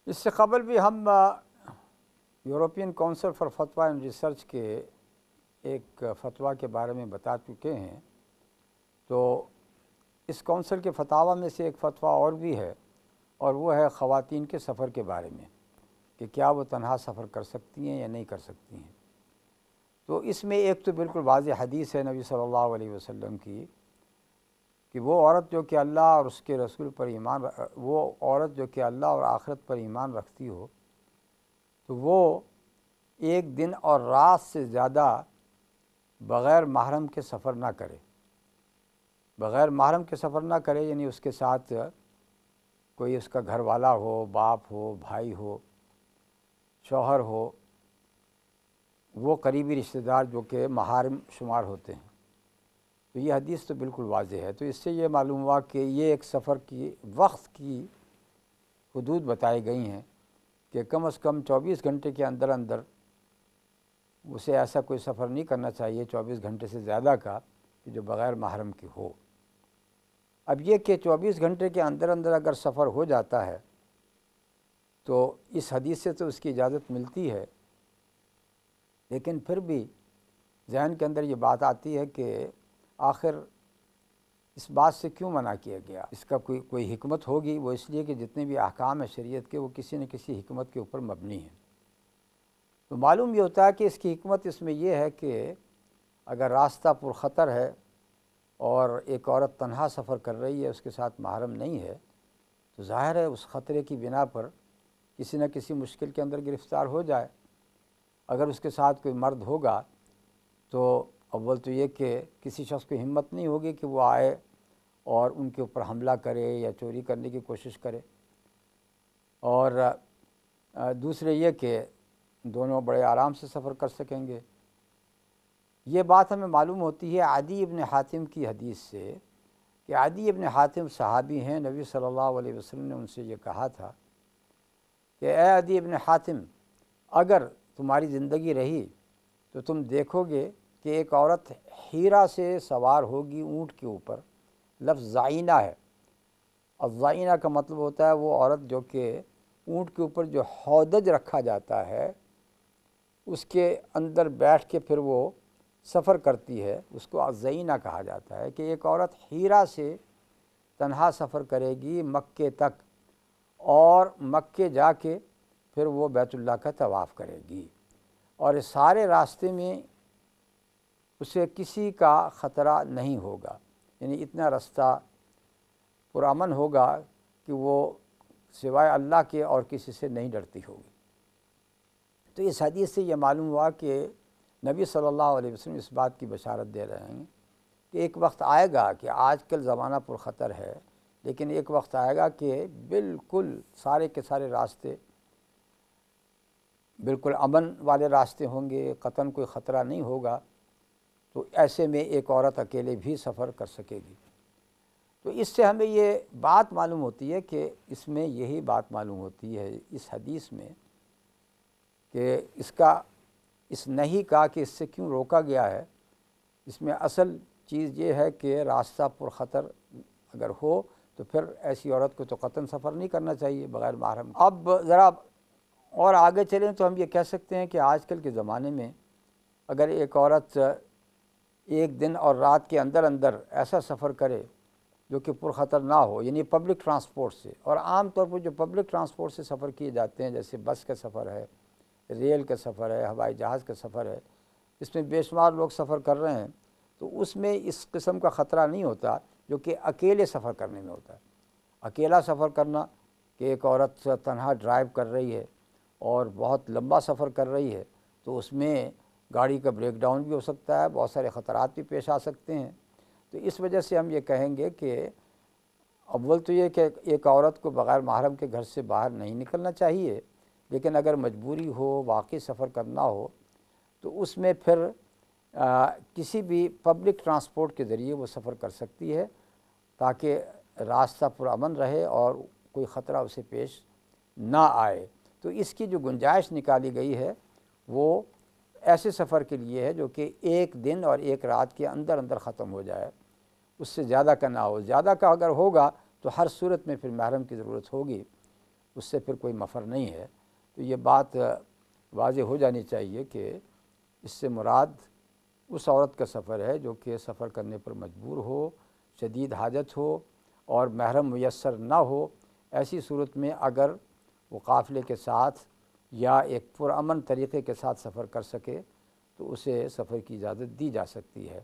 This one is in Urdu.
اس سے قبل بھی ہم یورپین کونسل فار فتویٰ اینڈ ریسرچ کے ایک فتویٰ کے بارے میں بتا چکے ہیں۔ تو اس کونسل کے فتاویٰ میں سے ایک فتویٰ اور بھی ہے، اور وہ ہے خواتین کے سفر کے بارے میں کہ کیا وہ تنہا سفر کر سکتی ہیں یا نہیں کر سکتی ہیں۔ تو اس میں ایک تو بالکل واضح حدیث ہے نبی صلی اللہ علیہ وسلم کی کہ وہ عورت جو کہ اللہ اور اس کے رسول پر اللہ اور آخرت پر ایمان رکھتی ہو، تو وہ ایک دن اور رات سے زیادہ بغیر محرم کے سفر نہ کرے۔ بغیر محرم کے سفر نہ کرے یعنی اس کے ساتھ کوئی اس کا گھر والا ہو، باپ ہو، بھائی ہو، شوہر ہو، وہ قریبی رشتہ دار جو کہ محارم شمار ہوتے ہیں۔ تو یہ حدیث تو بالکل واضح ہے۔ تو اس سے یہ معلوم ہوا کہ یہ ایک سفر کی وقت کی حدود بتائی گئی ہیں کہ کم از کم 24 گھنٹے کے اندر اندر اسے ایسا کوئی سفر نہیں کرنا چاہیے 24 گھنٹے سے زیادہ کا کہ جو بغیر محرم کی ہو۔ اب یہ کہ 24 گھنٹے کے اندر اندر اگر سفر ہو جاتا ہے تو اس حدیث سے تو اس کی اجازت ملتی ہے، لیکن پھر بھی ذہن کے اندر یہ بات آتی ہے کہ آخر اس بات سے کیوں منع کیا گیا؟ اس کا کوئی حکمت ہوگی۔ وہ اس لیے کہ جتنے بھی احکام ہیں شریعت کے وہ کسی نہ کسی حکمت کے اوپر مبنی ہیں۔ تو معلوم یہ ہوتا ہے کہ اس کی حکمت اس میں یہ ہے کہ اگر راستہ پرخطر ہے اور ایک عورت تنہا سفر کر رہی ہے، اس کے ساتھ محرم نہیں ہے، تو ظاہر ہے اس خطرے کی بنا پر کسی نہ کسی مشکل کے اندر گرفتار ہو جائے۔ اگر اس کے ساتھ کوئی مرد ہوگا تو اول تو یہ کہ کسی شخص کو ہمت نہیں ہوگی کہ وہ آئے اور ان کے اوپر حملہ کرے یا چوری کرنے کی کوشش کرے، اور دوسرے یہ کہ دونوں بڑے آرام سے سفر کر سکیں گے۔ یہ بات ہمیں معلوم ہوتی ہے عدی ابن حاتم کی حدیث سے کہ عدی ابن حاتم صحابی ہیں، نبی صلی اللہ علیہ وسلم نے ان سے یہ کہا تھا کہ اے عدی ابن حاتم، اگر تمہاری زندگی رہی تو تم دیکھو گے کہ ایک عورت حیرہ سے سوار ہوگی اونٹ کے اوپر۔ لفظ زائنہ ہے، اور زائنہ کا مطلب ہوتا ہے وہ عورت جو کہ اونٹ کے اوپر جو ہودج رکھا جاتا ہے اس کے اندر بیٹھ کے پھر وہ سفر کرتی ہے، اس کو زائنہ کہا جاتا ہے۔ کہ ایک عورت حیرہ سے تنہا سفر کرے گی مکے تک، اور مکے جا کے پھر وہ بیت اللہ کا طواف کرے گی، اور اس سارے راستے میں اسے کسی کا خطرہ نہیں ہوگا، یعنی اتنا رستہ پرامن ہوگا کہ وہ سوائے اللہ کے اور کسی سے نہیں ڈرتی ہوگی۔ تو اس حدیث سے یہ معلوم ہوا کہ نبی صلی اللہ علیہ وسلم اس بات کی بشارت دے رہے ہیں کہ ایک وقت آئے گا کہ آج کل زمانہ پر خطر ہے، لیکن ایک وقت آئے گا کہ بالکل سارے کے سارے راستے بالکل امن والے راستے ہوں گے، قطعاً کوئی خطرہ نہیں ہوگا۔ تو ایسے میں ایک عورت اکیلے بھی سفر کر سکے گی۔ تو اس سے ہمیں یہ بات معلوم ہوتی ہے کہ اس میں یہی بات معلوم ہوتی ہے اس حدیث میں کہ اس نہیں کہا کہ اس سے کیوں روکا گیا ہے۔ اس میں اصل چیز یہ ہے کہ راستہ پر خطر اگر ہو تو پھر ایسی عورت کو تو قطعاً سفر نہیں کرنا چاہیے بغیر محرم۔ اب ذرا اور آگے چلیں تو ہم یہ کہہ سکتے ہیں کہ آج کل کے زمانے میں اگر ایک عورت ایک دن اور رات کے اندر اندر ایسا سفر کرے جو کہ پرخطر نہ ہو، یعنی پبلک ٹرانسپورٹ سے، اور عام طور پر جو پبلک ٹرانسپورٹ سے سفر کیے جاتے ہیں جیسے بس کا سفر ہے، ریل کا سفر ہے، ہوائی جہاز کا سفر ہے، اس میں بے شمار لوگ سفر کر رہے ہیں، تو اس میں اس قسم کا خطرہ نہیں ہوتا جو کہ اکیلے سفر کرنے میں ہوتا ہے۔ اکیلا سفر کرنا کہ ایک عورت تنہا ڈرائیو کر رہی ہے اور بہت لمبا سفر کر رہی ہے، تو اس میں گاڑی کا بریک ڈاؤن بھی ہو سکتا ہے، بہت سارے خطرات بھی پیش آ سکتے ہیں۔ تو اس وجہ سے ہم یہ کہیں گے کہ اول تو یہ کہ ایک عورت کو بغیر محرم کے گھر سے باہر نہیں نکلنا چاہیے، لیکن اگر مجبوری ہو، واقعی سفر کرنا ہو، تو اس میں پھر کسی بھی پبلک ٹرانسپورٹ کے ذریعے وہ سفر کر سکتی ہے تاکہ راستہ پرامن رہے اور کوئی خطرہ اسے پیش نہ آئے۔ تو اس کی جو گنجائش نکالی گئی ہے وہ ایسے سفر کے لیے ہے جو کہ ایک دن اور ایک رات کے اندر اندر ختم ہو جائے، اس سے زیادہ کا نہ ہو۔ زیادہ کا اگر ہوگا تو ہر صورت میں پھر محرم کی ضرورت ہوگی، اس سے پھر کوئی مفر نہیں ہے۔ تو یہ بات واضح ہو جانی چاہیے کہ اس سے مراد اس عورت کا سفر ہے جو کہ سفر کرنے پر مجبور ہو، شدید حاجت ہو اور محرم میسر نہ ہو۔ ایسی صورت میں اگر وہ قافلے کے ساتھ یا ایک پرامن طریقے کے ساتھ سفر کر سکے تو اسے سفر کی اجازت دی جا سکتی ہے۔